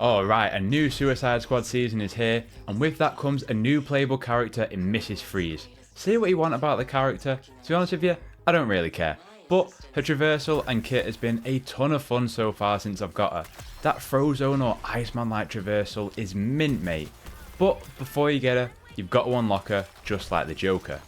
Alright, a new Suicide Squad season is here, and with that comes a new playable character in Mrs. Freeze. Say what you want about the character, to be honest with you, I don't really care. But her traversal and kit has been a ton of fun so far since I've got her. That Frozone or Iceman-like traversal is mint, mate. But before you get her, you've got to unlock her just like the Joker.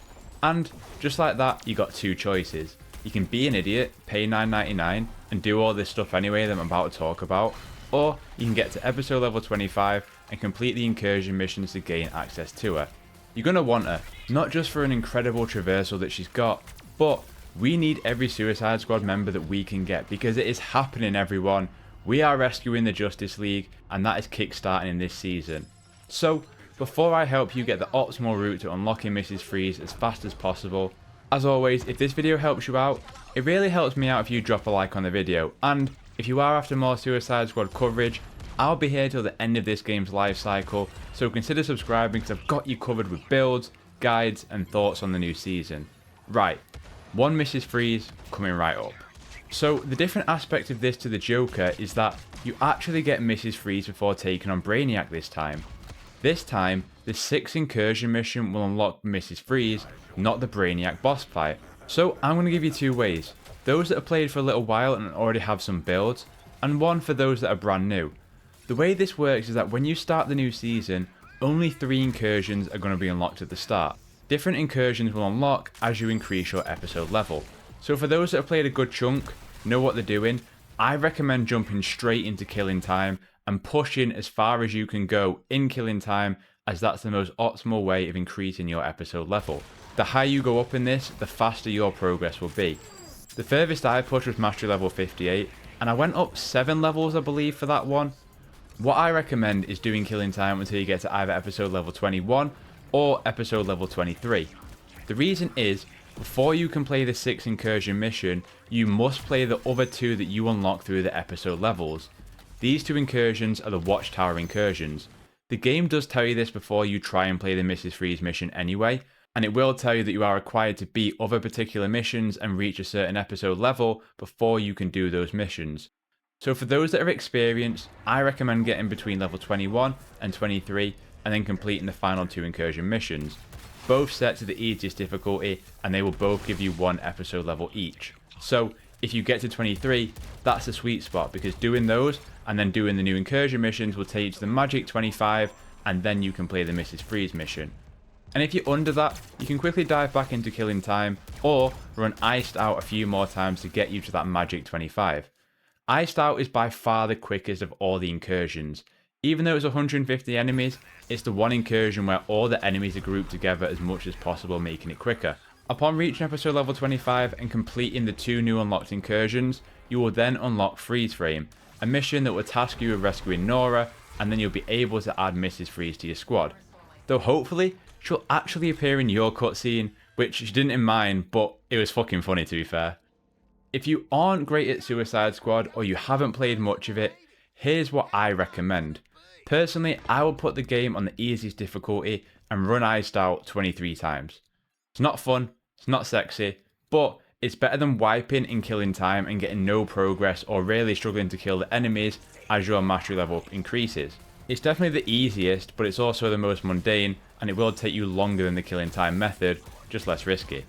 And just like that, you got two choices. You can be an idiot, pay $9.99, and do all this stuff anyway that I'm about to talk about. Or you can get to episode level 25 and complete the incursion missions to gain access to her. You're going to want her, not just for an incredible traversal that she's got, but we need every Suicide Squad member that we can get because it is happening, everyone. We are rescuing the Justice League, and that is kickstarting in this season. So, before I help you get the optimal route to unlocking Mrs. Freeze as fast as possible, as always, if this video helps you out, it really helps me out if you drop a like on the video, and if you are after more Suicide Squad coverage, I'll be here till the end of this game's life cycle, so consider subscribing because I've got you covered with builds, guides and thoughts on the new season. Right, one Mrs. Freeze coming right up. So the different aspect of this to the Joker is that you actually get Mrs. Freeze before taking on Brainiac this time. This time, the 6th incursion mission will unlock Mrs. Freeze, not the Brainiac boss fight. So I'm going to give you two ways. Those that have played for a little while and already have some builds, and one for those that are brand new. The way this works is that when you start the new season, only 3 incursions are going to be unlocked at the start. Different incursions will unlock as you increase your episode level. So for those that have played a good chunk, know what they're doing, I recommend jumping straight into Killing Time and pushing as far as you can go in Killing Time, as that's the most optimal way of increasing your episode level. The higher you go up in this, the faster your progress will be. The furthest I pushed was Mastery level 58, and I went up 7 levels I believe for that one. What I recommend is doing Killing Time until you get to either episode level 21 or episode level 23. The reason is, before you can play the 6th incursion mission, you must play the other 2 that you unlock through the episode levels. These 2 incursions are the Watchtower incursions. The game does tell you this before you try and play the Mrs. Freeze mission anyway, and it will tell you that you are required to beat other particular missions and reach a certain episode level before you can do those missions. So for those that are experienced, I recommend getting between level 21 and 23 and then completing the final 2 incursion missions. Both set to the easiest difficulty and they will both give you 1 episode level each. So if you get to 23, that's the sweet spot because doing those and then doing the new incursion missions will take you to the magic 25 and then you can play the Mrs. Freeze mission. And if you're under that, you can quickly dive back into Killing Time or run Iced Out a few more times to get you to that magic 25. Iced Out is by far the quickest of all the incursions. Even though it's 150 enemies, it's the one incursion where all the enemies are grouped together as much as possible, making it quicker. Upon reaching episode level 25 and completing the 2 new unlocked incursions, you will then unlock Freeze Frame, a mission that will task you with rescuing Nora, and then you'll be able to add Mrs. Freeze to your squad. Though hopefully, she'll actually appear in your cutscene, which she didn't in mine, but it was fucking funny to be fair. If you aren't great at Suicide Squad or you haven't played much of it, here's what I recommend. Personally, I will put the game on the easiest difficulty and run Iced Out 23 times. It's not fun, it's not sexy, but it's better than wiping in Killing Time and getting no progress or really struggling to kill the enemies as your mastery level increases. It's definitely the easiest, but it's also the most mundane and it will take you longer than the Killing Time method, just less risky.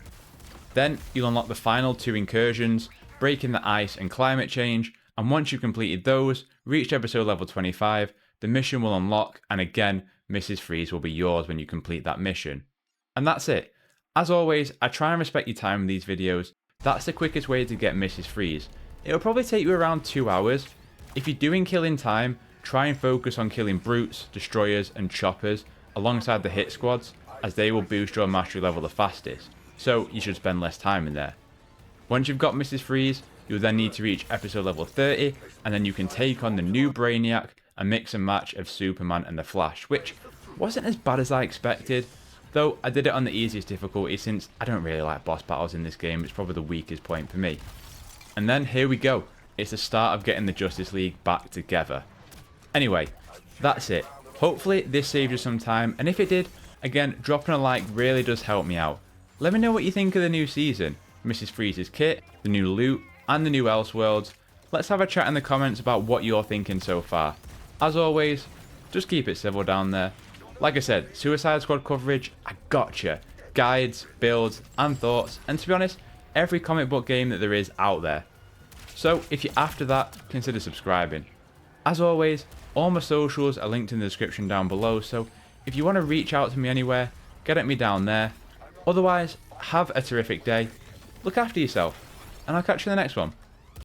Then you'll unlock the final 2 incursions, breaking the ice and climate change, and once you've completed those, reached episode level 25, the mission will unlock, and again, Mrs. Freeze will be yours when you complete that mission. And that's it. As always, I try and respect your time in these videos. That's the quickest way to get Mrs. Freeze. It'll probably take you around 2 hours. If you're doing Killing Time, try and focus on killing brutes, destroyers and choppers alongside the hit squads, as they will boost your mastery level the fastest. So you should spend less time in there. Once you've got Mrs. Freeze, you'll then need to reach episode level 30 and then you can take on the new Brainiac, a mix and match of Superman and the Flash, which wasn't as bad as I expected, though I did it on the easiest difficulty since I don't really like boss battles in this game. It's probably the weakest point for me. And then here we go, it's the start of getting the Justice League back together. Anyway, that's it. Hopefully this saved you some time, and if it did, again, dropping a like really does help me out. Let me know what you think of the new season, Mrs. Freeze's kit, the new loot, and the new Elseworlds. Let's have a chat in the comments about what you're thinking so far. As always, just keep it civil down there. Like I said, Suicide Squad coverage, I gotcha. Guides, builds, and thoughts, and to be honest, every comic book game that there is out there. So if you're after that, consider subscribing. As always, all my socials are linked in the description down below, so if you want to reach out to me anywhere, get at me down there. Otherwise, have a terrific day, look after yourself, and I'll catch you in the next one.